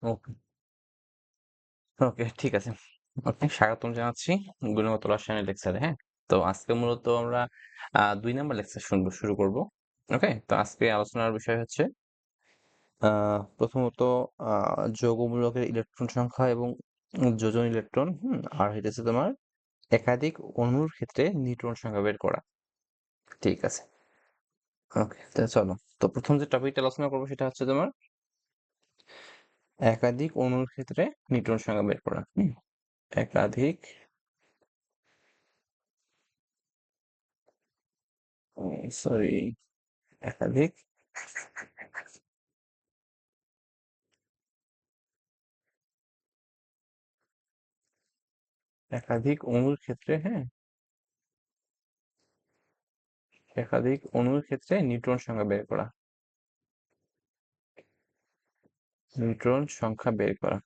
ওকে, ওকে, ঠিক আছে। ওকে, স্বাগতম জানাচ্ছি গুণগত রসায়নের লেকচারে। হ্যাঁ, তো আজকে মূলত আমরা 2 নম্বর লেকচার শুরু করব। ওকে, তো আজকে আলোচনার বিষয় হচ্ছে প্রথমত যৌগমূলকের ইলেকট্রন সংখ্যা এবং যোজন ইলেকট্রন, আর হইতেছে তোমার একাধিক অণুর ক্ষেত্রে নিউট্রন সংখ্যা বের করা। ঠিক আছে, ওকে, তো চলো। তো প্রথম যে টপিকটা আলোচনা করবো সেটা হচ্ছে তোমার একাধিক অণুর ক্ষেত্রে নিউট্রন সংখ্যা বের করা। একাধিক, সরি, একাধিক একাধিক অণুর ক্ষেত্রে, হ্যাঁ, একাধিক অণুর ক্ষেত্রে নিউট্রন সংখ্যা বের করা। নিউট্রন সংখ্যা বের করা।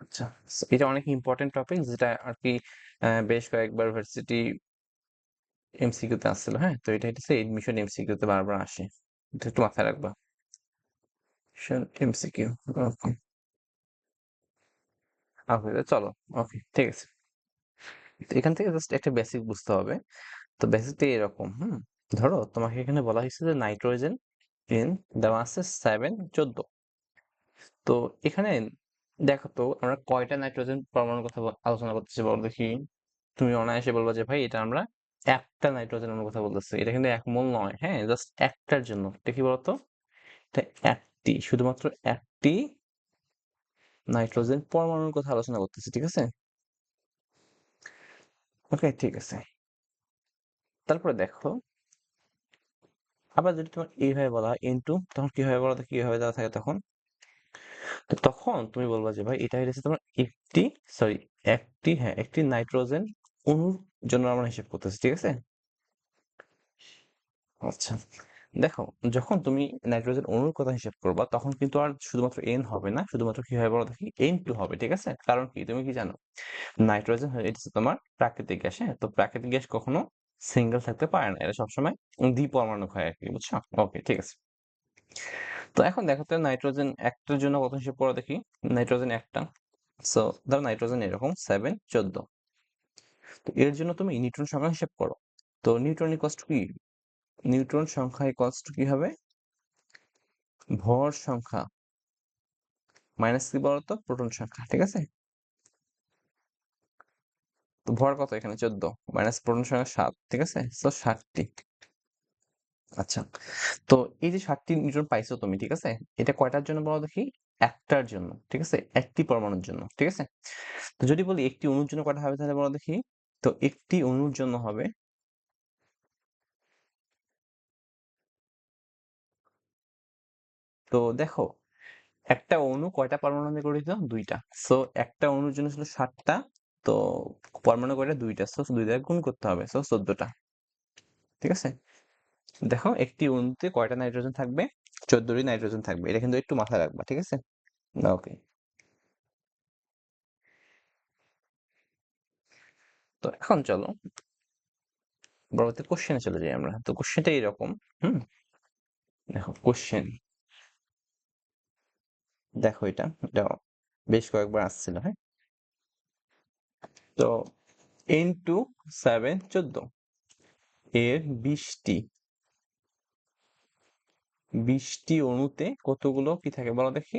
আচ্ছা, so এটা অনেক ইম্পর্টেন্ট টপিক, যেটা আর কি বেশ কয়েকবার ভার্সিটি এমসিকিউ তে আসছিল। হ্যাঁ, তো এটা হচ্ছে এডমিশন এমসিকিউ তে বারবার আসে, এটা একটু মাথায় রাখবা। এমসিকিউ, ওকে, ওকে, চলো। ওকে, ঠিক আছে। তো এখান থেকে জাস্ট একটা বেসিক বুঝতে হবে। তো বেসিকটা এরকম, ধরো তোমাকে এখানে বলা হয়েছে যে নাইট্রোজেন ইন দেওয়া আছে 7, 14। তো এখানে দেখো তো আমরা কয়টা নাইট্রোজেন পরমাণুর কথা আলোচনা করতেছি বলো দেখি। তুমি অনায়াসে বলবা যে ভাই এটা আমরা একটা নাইট্রোজেন অণুর কথা বলতেছি, এটা কিন্তু 1 মোল নয়। হ্যাঁ, জাস্ট একটার জন্য। এটা কি বলতো? এটা একটি, শুধুমাত্র একটি নাইট্রোজেন পরমাণুর কথা আলোচনা করতেছি, ঠিক আছে? ওকে, ঠিক আছে। তারপরে দেখো, আবার যদি তোমার এইভাবে বলা হয় N2, তখন কিভাবে বলো তো, কিভাবে দেওয়া থাকে তখন? তো তখন তুমি বলবা যে ভাই এটা হচ্ছে তোমার একটি, সরি, একটি, হ্যাঁ, একটি নাইট্রোজেন অণুর জন্য আমরা হিসেব করতেছি, ঠিক আছে? আচ্ছা, দেখো, যখন তুমি নাইট্রোজেন অণুর কথা হিসেব করবা তখন কিন্তু আর শুধুমাত্র এন হবে না, শুধুমাত্র কি হবে বলো দেখি, N2 হবে, ঠিক আছে? কারণ কি, তুমি কি জানো নাইট্রোজেন এটা হচ্ছে তোমার প্রাকৃতিক গ্যাস। হ্যাঁ, তো প্রাকৃতিক গ্যাস কখনো সিঙ্গেল থাকতে পারে না, এটা সবসময় দ্বিপরমাণুক হয় আর কি, বুঝছো? ওকে, ঠিক আছে। তো এখন দেখো তো নাইট্রোজেন একটার জন্য কত হিসেব করো দেখি। নাইট্রোজেন একটা, সো ধরো নাইট্রোজেন এরকম 7, 14। তো এর জন্য তুমি নিউট্রন সংখ্যা হিসেব করো। তো নিউট্রন ইকুয়ালস টু কি, নিউট্রন সংখ্যা ইকুয়ালস টু কি হবে, ভর সংখ্যা মাইনাস কি বলতো, প্রোটন সংখ্যা, ঠিক আছে? তো ভর কত এখানে 14, মাইনাস প্রোটন সংখ্যা 7, ঠিক আছে? তো 7টি। আচ্ছা, তো এই যে 7টি নিউট্রন পাইছো তুমি, ঠিক আছে? এটা কয়টার জন্য বলো দেখি? একটার জন্য, ঠিক আছে? একটি পরমাণুর জন্য, ঠিক আছে? তো যদি বলি একটি অণুর জন্য কয়টা হবে তাহলে বলো দেখি। তো একটি অণুর জন্য হবে, তো দেখো একটা অণু কয়টা পরমাণু নিয়ে গঠিত? 2টা। সো একটা অণুর জন্য ছিল 7টা। তো পরমাণু কয়টা? 2টা। সো 2 দ্বারা গুণ করতে হবে, সো 14টা, ঠিক আছে? দেখো একটি অণুতে কয়টা নাইট্রোজেন থাকবে? 14টি নাইট্রোজেন থাকবে, এটা কিন্তু একটু মাথায় রাখবা, ঠিক আছে? ওকে, তো এখন চলো পরবর্তী কোশ্চেনে চলে যাই আমরা। তো কোশ্চেনটা এরকম, হুম, দেখো কোশ্চেন, দেখো এটা বেশ কয়েকবার আসছিল। হ্যাঁ, তো N2 7, 14 এর 20টি অণুতে কতগুলো কি থাকে বলো দেখি?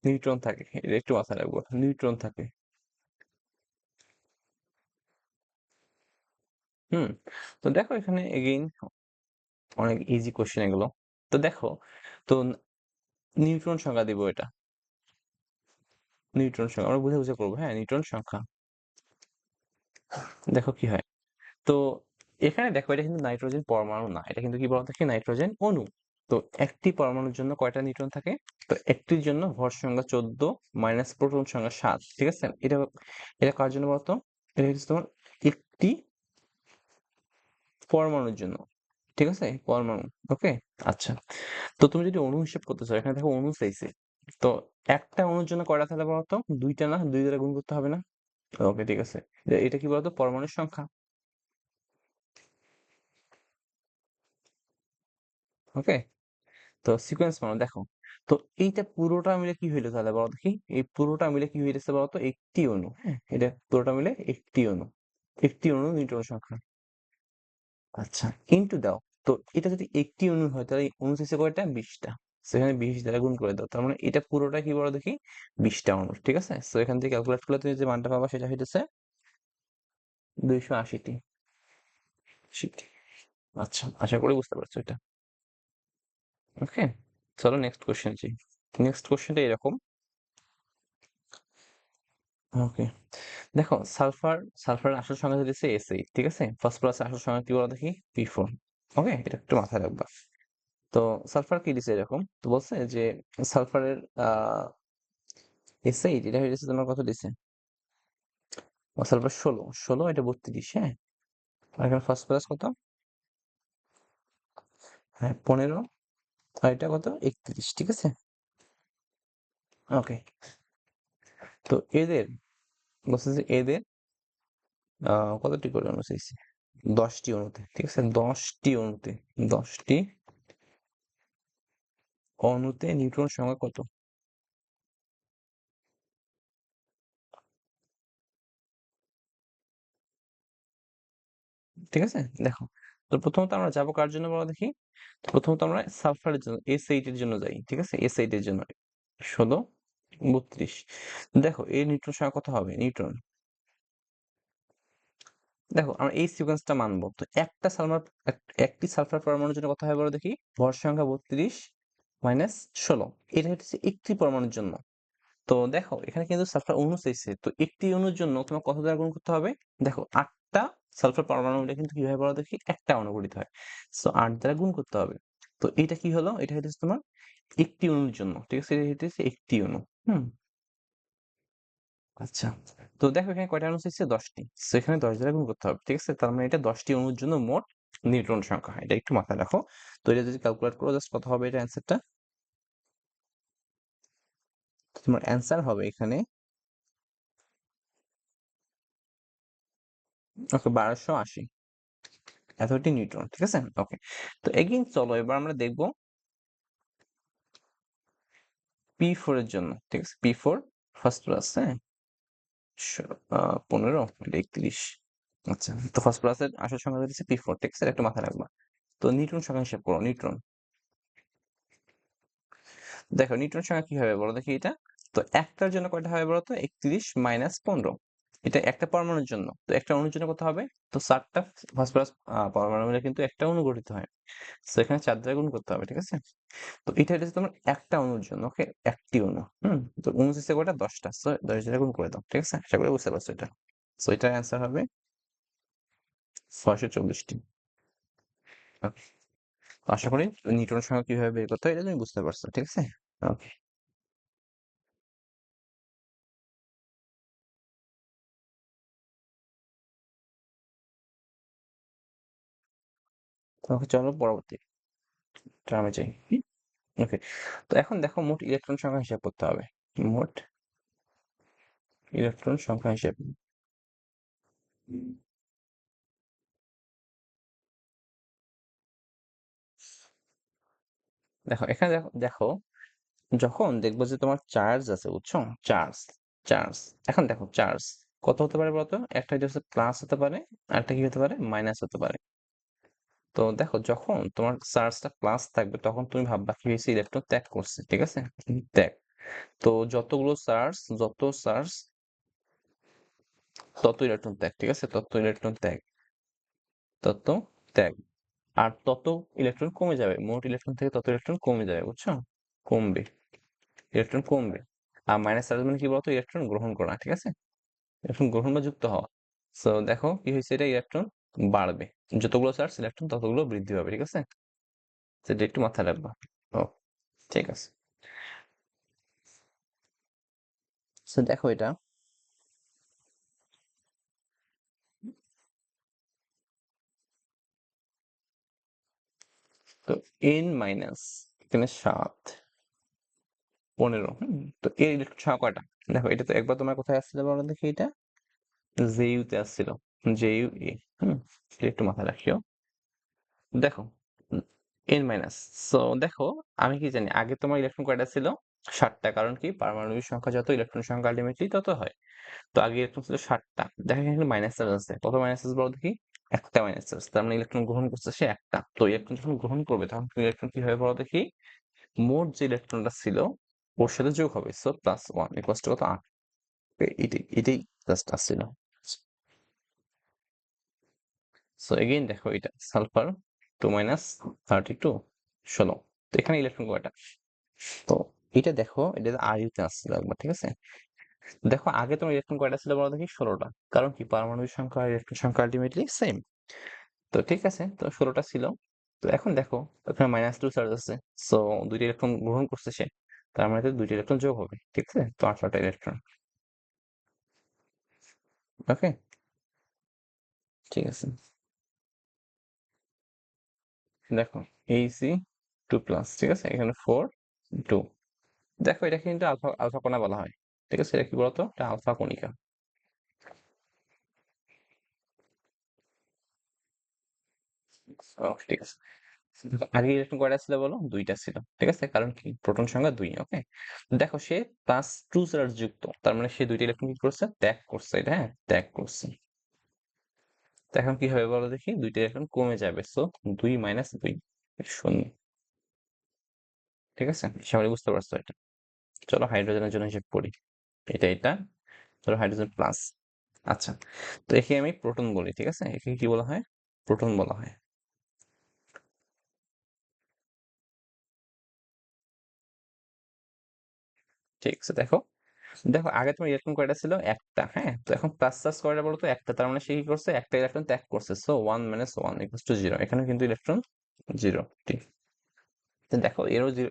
নিউট্রন থাকে, এটা একটু মাথায় রাখবো, নিউট্রন থাকে। হুম, তো দেখো এখানে এগেইন অনেক ইজি কোশ্চেন এগুলো। তো দেখো, তো নিউট্রন সংখ্যা দিব এটা, নিউট্রন সংখ্যা আমরা বুঝে বুঝে করবো। হ্যাঁ, নিউট্রন সংখ্যা, দেখো কি হয়। তো এখানে দেখো এটা কিন্তু নাইট্রোজেন পরমাণু না, এটা কিন্তু কি বলা থাকে, নাইট্রোজেন অণু। তো একটি পরমাণুর জন্য কয়টা নিউট্রন থাকে? তো একটির জন্য ভর সংখ্যা 14, মাইনাস প্রোটন সংখ্যা 7, ঠিক আছে? এটা এটা কার জন্য বলতো? এটা হচ্ছে তোমার একটি পরমাণুর জন্য, ঠিক আছে? পরমাণু, ওকে। আচ্ছা, তো তুমি যদি অণু হিসেব করতে চাও, এখানে দেখো অণু চাইছে। তো একটা অণুর জন্য কয়টা তাহলে বলতো? 2টা না, 2 দ্বারা গুণ করতে হবে না? ওকে, ঠিক আছে। এটা কি বলতো? পরমাণুর সংখ্যা। ওকে? তো সিকোয়েন্স বানাও দেখো। তো এইটা পুরোটা মিলে কি হইলো তাহলে বলো দেখি? এই পুরোটা মিলে কি হইতেছে বলতো? একটি অণু। হ্যাঁ? এটা পুরোটা মিলে একটি অণু। একটি অণু নিউট্রন সংখ্যা। আচ্ছা, ইনটু দাও। তো এটা যদি একটি অণু হয় তাহলে অণু হইছে কয়টা? ২০ টা। সেখানে ২০ দ্বারা গুণ করে দাও। তার মানে এটা পুরোটা কি বলো দেখি? ২০ টা অণু। ঠিক আছে? সো এখান থেকে ক্যালকুলেট করলে তুমি যে মানটা পাবা সেটা হইতেছে ২৮০ টি। আচ্ছা, আশা করি বুঝতে পারছো এটা। ওকে? চলো নেক্সট কোয়েশ্চেন যাই। নেক্সট কোয়েশ্চেনটা এরকম। ওকে। দেখো সালফারের আসল সংখ্যা দিতেছে এস8, ঠিক আছে? ফসফরাসের আসল সংখ্যা কি বলো দেখি? পি4। ওকে, এটা একটু মাথায় রাখবা। তো সালফার কি দিছে এরকম? তো বলছে যে সালফারের এস8 এটা হয়ে গেছে তোমার কত দিছে? ও সালফার ১৬ এটা ৩২, হ্যাঁ? আর এখানে ফসফরাস কত? হ্যাঁ, ১৫। আর এটা কত? ৩১, ঠিক আছে? ওকে। তো এদের বলছে যে এদের কতটি করে অণু চাইছে? ১০টি অণুতে, ঠিক আছে? ১০টি অণুতে, ১০টি অণুতে নিউট্রন সংখ্যা কত? ঠিক আছে? দেখো। তো প্রথমত আমরা যাবো কার জন্য বলো দেখি? তো প্রথমত আমরা সালফারের জন্য এস8 এর জন্য যাই। ঠিক আছে? এস8 এর জন্য ১৬, ৩২। দেখো এর নিউট্রন সংখ্যা কত হবে? নিউট্রন। দেখো আমরা এই সিকোয়েন্সটা মানবো। তো একটি সালফার পরমাণুর জন্য কত হয় বলো দেখি? ভর সংখ্যা ৩২ মাইনাস ১৬। এটা হচ্ছে একটি পরমাণুর জন্য। তো দেখো এখানে কিন্তু সালফার অণু চাইছে। তো একটি অণুর জন্য তোমার কত দ্বারা গুণ করতে হবে? দেখো ৮ টা সালফার পরমাণু মিলে কিন্তু কিভাবে বলো দেখি? একটা অণু গঠিত হয়। সো ৮ দ্বারা গুণ করতে হবে। তো এটা কি হলো? এটা হইতেছে তোমার একটি অণুর জন্য। ঠিক আছে? এটা হইতেছে একটি অণু। হুম? আচ্ছা। তো দেখো এখানে কয়টা অণু চাইছে? ১০ টি। সো এখানে ১০ দ্বারা গুণ করতে হবে। ঠিক আছে? তার মানে এটা ১০ টি অণুর জন্য মোট নিউট্রন সংখ্যা। এটা একটু মাথায় রাখো। তো এটা যদি ক্যালকুলেট করো জাস্ট কত হবে এটা অ্যান্সারটা? তোমার অ্যান্সার হবে এখানে ওকে ১২৮০। এতটি নিউট্রন। ঠিক আছে? ওকে। তো এগেইন চলো এবার আমরা দেখব P4 এর জন্য। ঠিক আছে? P4 ফসফরাস, হ্যাঁ? স ১৫ এটা ৩১। আচ্ছা। তো ফসফরাসের আসল সংখ্যা হচ্ছে P4, ঠিক আছে? এটা একটু মাথায় রাখবা। তো নিউট্রন সংখ্যা হিসাব করো, নিউট্রন। দেখো নিউট্রন সংখ্যা কি হবে বলো দেখি এটা? তো একটার জন্য কয়টা হবে বলো তো? ৩১ মাইনাস ১৫। এটা একটা পরমাণুর জন্য। তো একটা অণুর জন্য কত হবে? তো ৪ টা ফসফরাস পরমাণু মিলে কিন্তু একটা অণু গঠিত হয়। সো এখানে ৪ দ্বারা গুণ করতে হবে, ঠিক আছে? তো এটা হচ্ছে তোমার একটা অণুর জন্য, ওকে? একটি অণু। হুম? তো অণু হচ্ছে কয়টা? ১০ টা। সো ১০ দ্বারা গুণ করে দাও। ঠিক আছে? আশা করি বুঝতে পারছো এটা। সো এটার অ্যান্সার হবে ৬৪০ টি। ওকে। আশা করি নিউটনের সংখ্যা কিভাবে বের করতে হয় এটা তুমি বুঝতে পারছো। ঠিক আছে? ওকে। ওকে চলো পরবর্তী টার্মে যাই। ওকে। তো এখন দেখো মোট ইলেকট্রন সংখ্যা হিসাব করতে হবে। মোট ইলেকট্রন সংখ্যা হিসাব। দেখো এখানে দেখো যখন দেখবো যে তোমার চার্জ আছে বুঝছো? Charge, charge. এখন দেখো চার্জ কত হতে পারে বলতো? একটা হচ্ছে প্লাস হতে পারে, আরেকটা কি হতে পারে? মাইনাস হতে পারে। তো দেখো যখন তোমার চার্জটা প্লাস থাকবে তখন তুমি ভাববা কি হয়েছে? ইলেকট্রন ত্যাগ করছে। ঠিক আছে? ত্যাগ। তো যত চার্জ তত ইলেকট্রন ত্যাগ। ঠিক আছে? তত ইলেকট্রন ত্যাগ, তত ত্যাগ। আর তত ইলেকট্রন কমে যাবে। মোট ইলেকট্রন থেকে তত ইলেকট্রন কমে যাবে, বুঝছো? কমবে। ইলেকট্রন কমবে। আর মাইনাস চার্জ মানে কি বলতো? ইলেকট্রন গ্রহণ করা। ঠিক আছে? ইলেকট্রন গ্রহণ বা যুক্ত হওয়া। সো দেখো কি হয়েছে? এটা ইলেকট্রন বাড়বে। যতগুলো চার্জ ইলেকট্রন ততগুলো বৃদ্ধি পাবে। ঠিক আছে? সেটা একটু মাথায় রাখবা। ও, ঠিক আছে। সো দেখো এটা। তো n মাইনাস এখানে ৭, ১৫। হুম? তো এর ইলেকট্রন সংখ্যা কয়টা? দেখো এটা তো একবার তোমার কোথায় আসছিল বলো দেখি এটা? জেইউ তে আসছিল, জেইউ এ। হুম, এটা একটু মাথায় রাখিও। দেখো এন মাইনাস, সো দেখো আমি কি জানি আগে তোমার ইলেকট্রন কয়টা ছিল? 7টা। কারণ কি পারমাণবিক সংখ্যা যত, ইলেকট্রন সংখ্যা আলটিমেটলি তত হয়। তো আগে ইলেকট্রন ছিল 7টা। দেখো এখানে মাইনাস চার্জ আছে, কত মাইনাস চার্জ বলো দেখি? একটা মাইনাস চার্জ, তার মানে ইলেকট্রন গ্রহণ করছে সে একটা। তো ইলেকট্রন যখন গ্রহণ করবে তখন ইলেকট্রন কি হবে বলো দেখি? মোট যে ইলেকট্রনটা ছিল ওর সাথে যোগ হবে, সো +1 ইকুয়ালস টু কত? 8। এটাই এটাই জাস্ট আসছিল। সো এগেইন দেখো এটা সালফার 2 মাইনাস 32, 16। তো এখানে ইলেকট্রন কয়টা? তো এটা দেখো, এটা আর ইউতে আসছিল একবার, ঠিক আছে? দেখো আগে তোমার ইলেকট্রন কয়টা ছিল বলো দেখি? 16টা। কারণ কি পারমাণবিক সংখ্যা আর ইলেকট্রন সংখ্যা আলটিমেটলি সেম। তো ঠিক আছে, তো 16টা ছিল। তো এখন দেখো ওখানে -2 চার্জ আছে, সো দুইটা ইলেকট্রন গ্রহণ করছে সে, তার মানে তো দুইটা ইলেকট্রন যোগ হবে, ঠিক আছে? তো 18টা ইলেকট্রন। ওকে, ঠিক আছে। দেখো Ag2+, ঠিক আছে, এখানে 4 2। দেখো এটা কিন্তু আলফা আলফা কণা বলা হয়, ঠিক আছে? এটা কি বলতো? এটা আলফা কণিকা। ঠিক আছে। আগে ইলেকট্রন কয়টা ছিল বলো? 2টা ছিল, ঠিক আছে? কারণ কি প্রোটন সংখ্যা 2, ওকে? দেখো সে +2 চার্জ যুক্ত, তার মানে সে দুইটা ইলেকট্রন কি করছে? ত্যাগ করছে, এটা হ্যাঁ ত্যাগ করছে। তো এখন কি হবে বলো দেখি? দুইটা ইলেকট্রন কমে যাবে, সো 2 - 2 শূন্য, ঠিক আছে? সবাই বুঝতে পারছো এটা? চলো হাইড্রোজেনের জন্য হিসেব করি। এটা ধরো হাইড্রোজেন প্লাস। আচ্ছা, তো একে আমি প্রোটন বলি, ঠিক আছে? একে কি বলা হয়? প্রোটন বলা হয়। ঠিক আছে, দেখো দেখো আগে তোমার ইলেকট্রন কয়টা ছিল? একটা, হ্যাঁ? তো এখন প্লাস চার্জ কয়টা বলো তো? একটা, তার মানে সে কি করছে? একটা ইলেকট্রন ত্যাগ করছে, সো 1 - 1 = 0। এখানে কিন্তু ইলেকট্রন 0, ঠিক। তো দেখো এরও 0,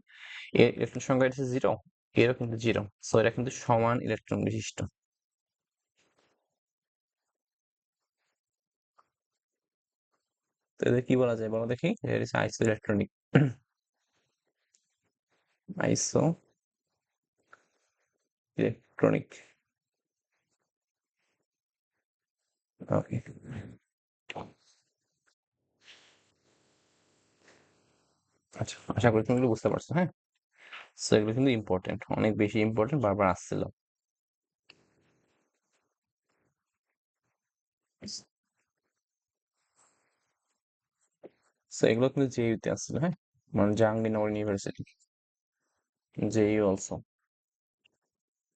এর ইলেকট্রন সংখ্যা হচ্ছে 0, এরও কিন্তু 0, সো এরা কিন্তু সমান ইলেকট্রন বিশিষ্ট। তো এদের কি বলা যায় বলো দেখি? এর হচ্ছে আইসো ইলেকট্রনিক। আইসো ইলেকট্রনিক, ওকে। আচ্ছা, আশা করি তুমি এগুলো বুঝতে পারছো, হ্যাঁ? সো এগুলো কিন্তু ইম্পর্টেন্ট, অনেক বেশি ইম্পর্টেন্ট, বারবার আসছিল। সো এগুলো কিন্তু জেইউতে আসছিল, হ্যাঁ? মানে জাহাঙ্গীরনগর ইউনিভার্সিটি, জেইউ অলসো।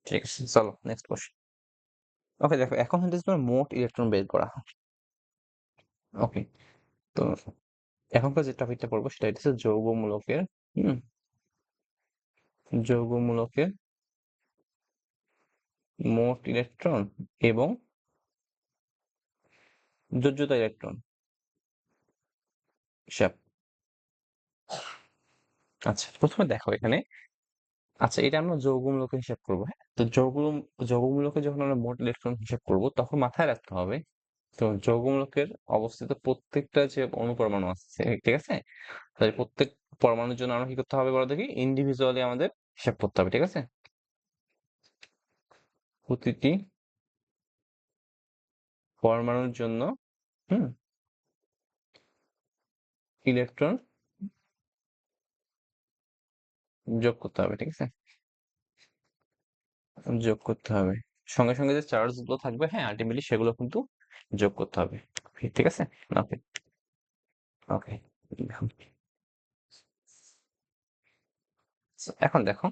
ঠিক আছে, চলো নেক্সট কোশ্চেন। ওকে, দেখো এখন হচ্ছে তোমার মোট ইলেকট্রন বের করা। ওকে, তো এখনকার যে টপিকটা পড়বো সেটা হচ্ছে যৌগমূলকের, হুম, যৌগমূলকের মোট ইলেকট্রন এবং যোজ্যতা ইলেকট্রন হিসাব। আচ্ছা, প্রথমে দেখো এখানে, আচ্ছা এটা আমরা যৌগমূলকের হিসাব করবো, হ্যাঁ? তো যৌগমূলকে যখন আমরা মোট ইলেকট্রন হিসাব করব তখন মাথায় রাখতে হবে, তো যৌগমূলকের অবস্থিত প্রত্যেকটা যে অণু পরমাণু আছে, ঠিক আছে? তাহলে প্রত্যেক পরমাণুর জন্য আমরা কি করতে হবে বলো দেখি? ইন্ডিভিজুয়ালি আমাদের হিসাব করতে হবে, ঠিক আছে? প্রতিটি পরমাণুর জন্য, হুম, ইলেকট্রন যোগ করতে হবে, ঠিক আছে? যোগ করতে হবে। সঙ্গে সঙ্গে যে চার্জ গুলো থাকবে, হ্যাঁ, আলটিমেটলি সেগুলো কিন্তু যোগ করতে হবে, ঠিক আছে? ওকে, ওকে। এখন দেখো,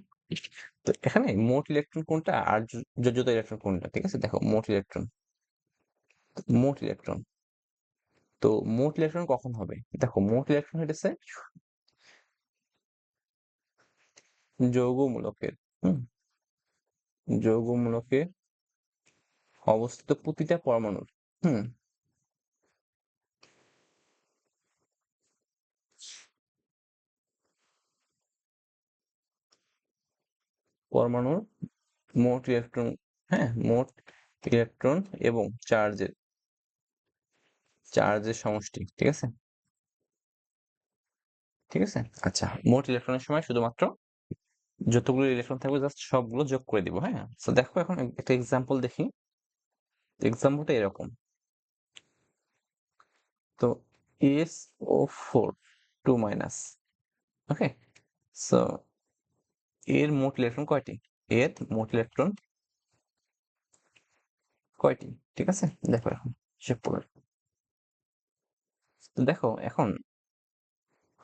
তো এখানে মোট ইলেকট্রন কোনটা আর যোজ্যতা ইলেকট্রন কোনটা, ঠিক আছে? দেখো মোট ইলেকট্রন, মোট ইলেকট্রন, তো মোট ইলেকট্রন কখন হবে? দেখো মোট ইলেকট্রন হইতেছে যৌগমূলকের, হুম, যৌগমূলকের অবস্থিত প্রতিটা পরমাণুর, হুম, পরমাণুর মোট ইলেকট্রন, হ্যাঁ, মোট ইলেকট্রন এবং চার্জের সমষ্টি, ঠিক আছে? ঠিক আছে, আচ্ছা, মোট ইলেকট্রনের সময় শুধুমাত্র যতগুলো ইলেকট্রন থাকবে জাস্ট সবগুলো যোগ করে দিব, হ্যাঁ? তো দেখো এখন একটা এক্সাম্পল দেখি। এক্সাম্পলটা এরকম। তো SO4 2 মাইনাস, ওকে। সো এর মোট ইলেকট্রন কয়টি? এর মোট ইলেকট্রন কয়টি? ঠিক আছে, দেখো এখন হিসেব করে। তো দেখো এখন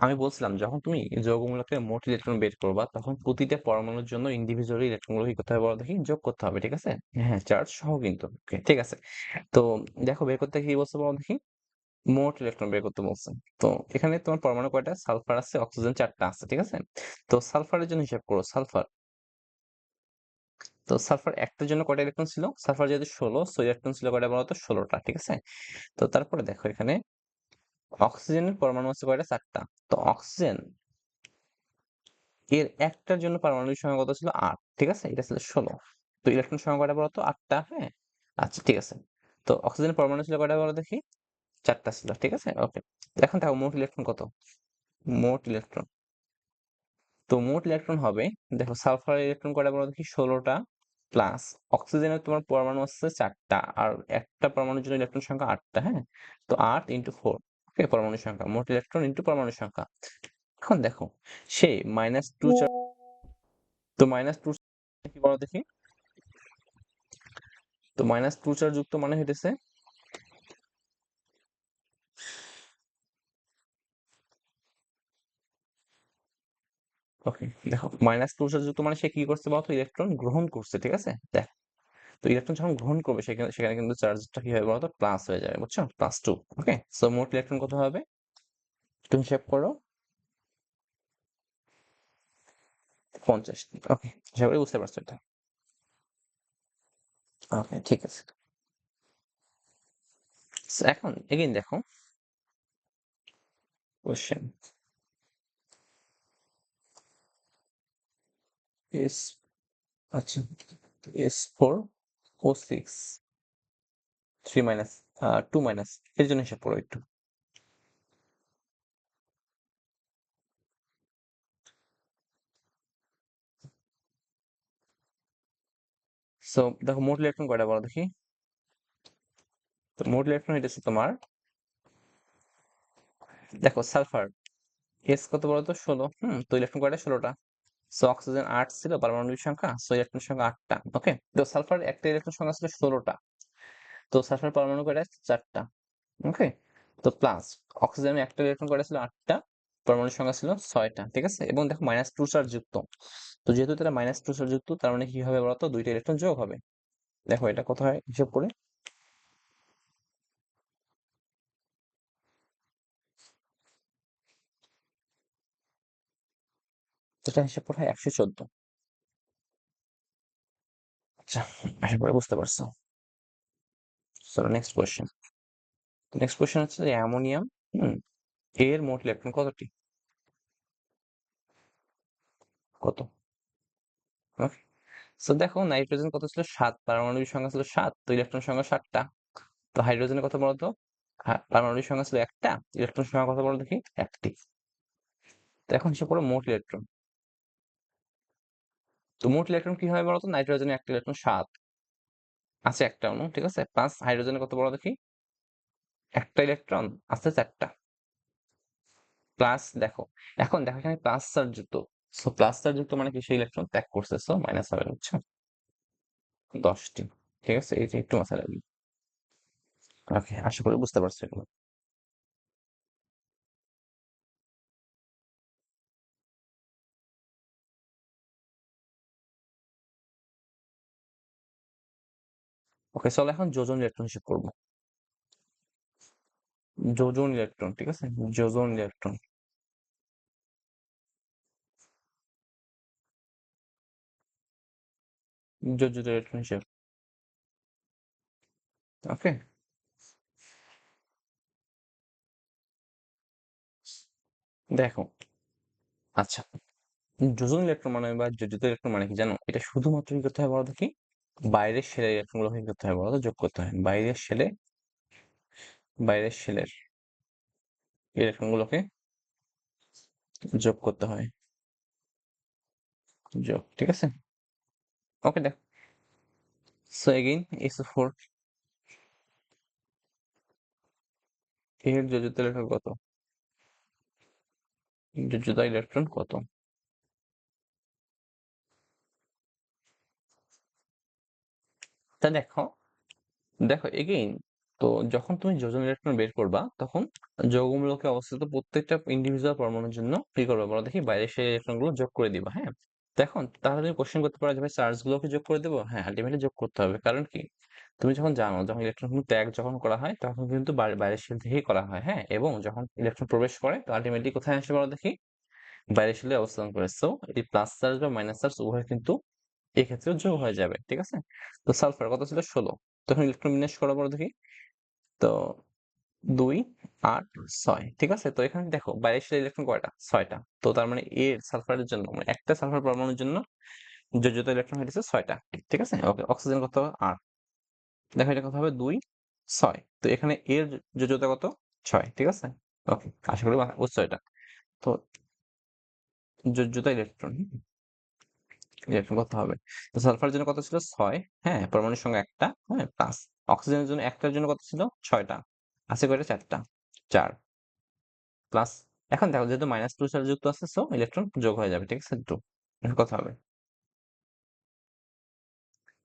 আমি বলছিলাম যখন তুমি যৌগমূলকের মোট ইলেকট্রন বের করবা তখন প্রতিটা পরমাণুর জন্য ইন্ডিভিজুয়ালি ইলেকট্রনগুলো কি করতে হবে বলো দেখি? যোগ করতে হবে, ঠিক আছে? হ্যাঁ, চার্জ সহ কিন্তু। ওকে, ঠিক আছে। তো দেখো বের করতে কি বলছে বলো দেখি? মোট ইলেকট্রন বের করতে বলছে। তো এখানে তোমার পরমাণু কয়টা? সালফার আছে, অক্সিজেন 4টা আছে, ঠিক আছে? তো সালফারের জন্য হিসাব করো, সালফার। তো সালফার একটার জন্য কয়টা ইলেকট্রন ছিল? সালফার যেহেতু 16, সো ইলেকট্রন ছিল কয়টা বলো তো? 16টা, ঠিক আছে? তো তারপরে দেখো এখানে অক্সিজেনের পরমাণু আছে কয়টা? 4টা। তো অক্সিজেন এর একটার জন্য পারমাণবিক সংখ্যা কত ছিল? 8, ঠিক আছে? এটা ছিল 16। তো ইলেকট্রন সংখ্যা কয়টা বলো তো? 8টা, হ্যাঁ? আচ্ছা, ঠিক আছে। তো অক্সিজেনের পরমাণু ছিল কয়টা বলো দেখি? 4টা ছিল, ঠিক আছে? ওকে। এখন দেখো মোট ইলেকট্রন কত? মোট ইলেকট্রন, তো মোট ইলেকট্রন হবে, দেখো সালফারের ইলেকট্রন কয়টা বলো দেখি? 16টা, প্লাস অক্সিজেনের তোমার পরমাণু আছে 4টা, আর একটা পরমাণুর জন্য ইলেকট্রন সংখ্যা 8টা, হ্যাঁ? তো 8 ইন্টু 4, ওকে, পরমাণু সংখ্যা, মোট ইলেকট্রন ইন্টু পরমাণু সংখ্যা। এখন দেখো সেই -2 চার্জ, তো -2 কি বলো দেখি? তো -2 চার্জ যুক্ত মানে হইতেছে, ওকে, দেখো -2 চার্জ যুক্ত মানে সে কি করছে বলতো? ইলেকট্রন গ্রহণ করছে, ঠিক আছে? দেখ, তো ইলেকট্রন যখন গ্রহণ করবে সেখানে সেখানে কিন্তু চার্জটা কি হবে বলতো? প্লাস হয়ে যাবে, বুঝছো? +2, ওকে। সো মোট ইলেকট্রন কত হবে? তুমি হিসাব করো। 50, ওকে। আশা করি বুঝতে পারছো এটা। ওকে, ঠিক আছে। So, এখন এগেইন দেখো কোশ্চেন, এস, আচ্ছা, S4O6 3 মাইনাস 2 মাইনাস, এর জন্য হিসাব করো একটু। সো দেখো মোট ইলেকট্রন কয়টা বলো দেখি? তো মোট ইলেকট্রন হইতেছে তোমার, দেখো সালফার এস কত বলো তো? 16, তো ইলেকট্রন কয়টা? 16টা। সো অক্সিজেন 8 ছিল পারমাণবিক সংখ্যা, সো ইলেকট্রন সংখ্যা 8টা, ওকে। তো সালফার একটা ইলেকট্রন সংখ্যা ছিল 16টা, তো সালফার পরমাণু কয়টা? 4টা, ওকে। তো প্লাস অক্সিজেনের একটা ইলেকট্রন কয়টা ছিল? 8টা, পরমাণুর সংখ্যা ছিল 6টা, ঠিক আছে? এবং দেখো -2 চার্জ যুক্ত, তো যেহেতু তারা -2 চার্জ যুক্ত তার মানে কি হবে বলতো? দুইটা ইলেকট্রন যোগ হবে। দেখো এটা কত হয় হিসাব করে? এটা হিসাব করে হয় 114। আচ্ছা, আশা করি বুঝতে পারছো। চলো নেক্সট কোয়েশ্চেন। নেক্সট কোয়েশ্চেন হচ্ছে যে অ্যামোনিয়াম, হুম, এর মোট ইলেকট্রন কতটি? কত? ওকে। সো দেখো নাইট্রোজেন কত ছিল? 7, পারমাণবিক সংখ্যা ছিল 7, তো ইলেকট্রন সংখ্যা 7টা। তো হাইড্রোজেনের কত বলতো? পারমাণবিক সংখ্যা ছিল একটা, ইলেকট্রন সংখ্যা কত বলো দেখি? একটি। তো এখন হিসাব করো মোট ইলেকট্রন। তো মোট ইলেকট্রন কি হয় বলতো? নাইট্রোজেনের একটা ইলেকট্রন 7 আছে, একটা অণু, ঠিক আছে? প্লাস হাইড্রোজেনের কত বলো দেখি? একটা ইলেকট্রন আছে 4টা, প্লাস দেখো, এখন দেখো এখানে প্লাস চার্জ যুক্ত, সো প্লাস চার্জ যুক্ত মানে কি? সেই ইলেকট্রন ত্যাগ করছে, সো মাইনাস হবে, বুঝছো? 10টি, ঠিক আছে? এই যে একটু মাথায় রাখবি। ওকে, আশা করি বুঝতে পারছো এগুলো। ওকে, চলো এখন যোজন ইলেকট্রন হিসেব করবো। যোজন ইলেকট্রন, ঠিক আছে? যোজন ইলেকট্রন, যোজিত ইলেকট্রন হিসেব, ওকে। দেখো, আচ্ছা, যোজন ইলেকট্রন মানে বা যোজিত ইলেকট্রন মানে কি জানো? এটা শুধুমাত্র কি করতে হয় বলো দেখি? বাইরের শেলের ইলেকট্রন গুলো কি করতে হয় বলো তো? যোগ করতে হয়। বাইরের শেলের ইলেকট্রন গুলোকে যোগ করতে হয়, যোগ, ঠিক আছে? ওকে, দেখো, সো এগেইন SO4, এর যোজ্যতা ইলেকট্রন কত? যোজ্যতা ইলেকট্রন কত? তা দেখো দেখো এগেইন, তো যখন তুমি যোজন ইলেকট্রন বের করবা তখন যৌগমূলকে অবস্থিত প্রত্যেকটা ইন্ডিভিজুয়াল পরমাণুর জন্য কি করবে বলো দেখি, বাইরে সেই ইলেকট্রন গুলো যোগ করে দিবা। হ্যাঁ, দেখো তাহলে তুমি কোশ্চেন করতে পারো যে ভাই চার্জ গুলোকে যোগ করে দেবো। হ্যাঁ, আলটিমেটলি যোগ করতে হবে। কারণ কি, তুমি যখন জানো যখন ইলেকট্রন ত্যাগ যখন করা হয় তখন কিন্তু বাইরের শেল থেকেই করা হয়। হ্যাঁ, এবং যখন ইলেকট্রন প্রবেশ করে তো আলটিমেটলি কোথায় আসে বলো দেখি, বাইরের শেলে অবস্থান করে। সো এই প্লাস চার্জ বা মাইনাস চার্জ উভয় কিন্তু এক্ষেত্রে যোগ হয়ে যাবে। ঠিক আছে, তো সালফার কত ছিল 16, তখন ইলেকট্রন বিন্যাস করা পরে দেখি, তো 2 8 6। ঠিক আছে, তো এখানে দেখো বাইরের শেলে ইলেকট্রন কয়টা, 6টা। তো তার মানে এর সালফারের জন্য মানে একটা সালফার পরমাণুর জন্য যোজ্যতা ইলেকট্রন হইতেছে 6টা। ঠিক আছে, ওকে, অক্সিজেন কত 8। দেখো এটা কত হবে 2 6। তো এখানে এর যোজ্যতা কত 6। ঠিক আছে, ওকে, আশা করি বুঝছো এটা। তো যোজ্যতা ইলেকট্রন, ইলেকট্রন কত হবে, তো সালফারের জন্য কত ছিল 6। হ্যাঁ, পরমাণুর সংখ্যা একটা। হ্যাঁ, প্লাস অক্সিজেনের জন্য একটার জন্য কত ছিল 6টা, আছে কয়টা 4টা, 4 প্লাস। এখন দেখো যেহেতু -2 চার্জ যুক্ত আছে সো ইলেকট্রন যোগ হয়ে যাবে। ঠিক আছে, 2। এখন কত হবে,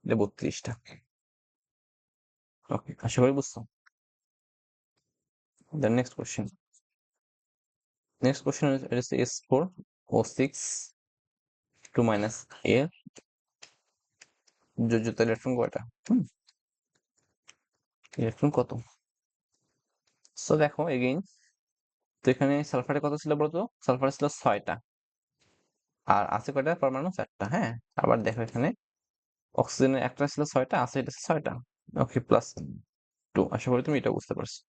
এটা 32টা। ওকে, আশা করি বুঝছো। Then next question, next question is S4O6 2 A যোজ্যতা ইলেকট্রন কয়টা? হুম, ইলেকট্রন কত? সো দেখো এগেইন, তো এখানে সালফারের কত ছিল বলতো, সালফার ছিল 6টা, আর আছে কয়টা পরমাণু 4টা। হ্যাঁ, আবার দেখো এখানে অক্সিজেনের একটা ছিল 6টা, আছে এটা 6টা। ওকে, প্লাস 2। আশা করি তুমি এটা বুঝতে পারছো।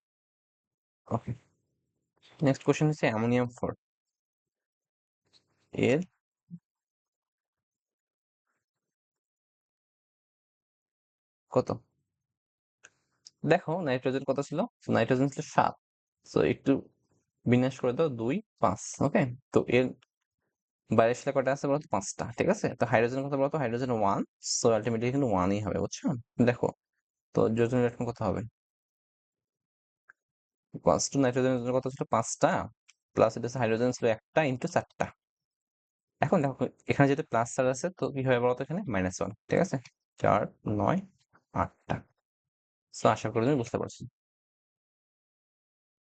ওকে, নেক্সট কোশ্চেন হচ্ছে অ্যামোনিয়াম 4 এর কত? দেখো নাইট্রোজেন কত ছিল, নাইট্রোজেন ছিল 7। সো একটু বিন্যাস করে দাও 2 5। ওকে, তো এর বাইরের শেলে কয়টা আছে বলতো 5টা। ঠিক আছে, তো হাইড্রোজেন কত বলতো, হাইড্রোজেন 1। সো আলটিমেটলি কিন্তু 1ই হবে, বুঝছো। দেখো, তো যোজন ইলেকট্রন কত হবে, প্লাস টু নাইট্রোজেনের জন্য কত ছিল 5টা, প্লাস এটা হাইড্রোজেন ছিল একটা ইন্টু 4টা। এখন দেখো এখানে যেহেতু প্লাস চার্জ আছে তো কি হবে বলতো, এখানে -1। ঠিক আছে, 4 9 8টা। সো আশা করি তুমি বুঝতে পারছো।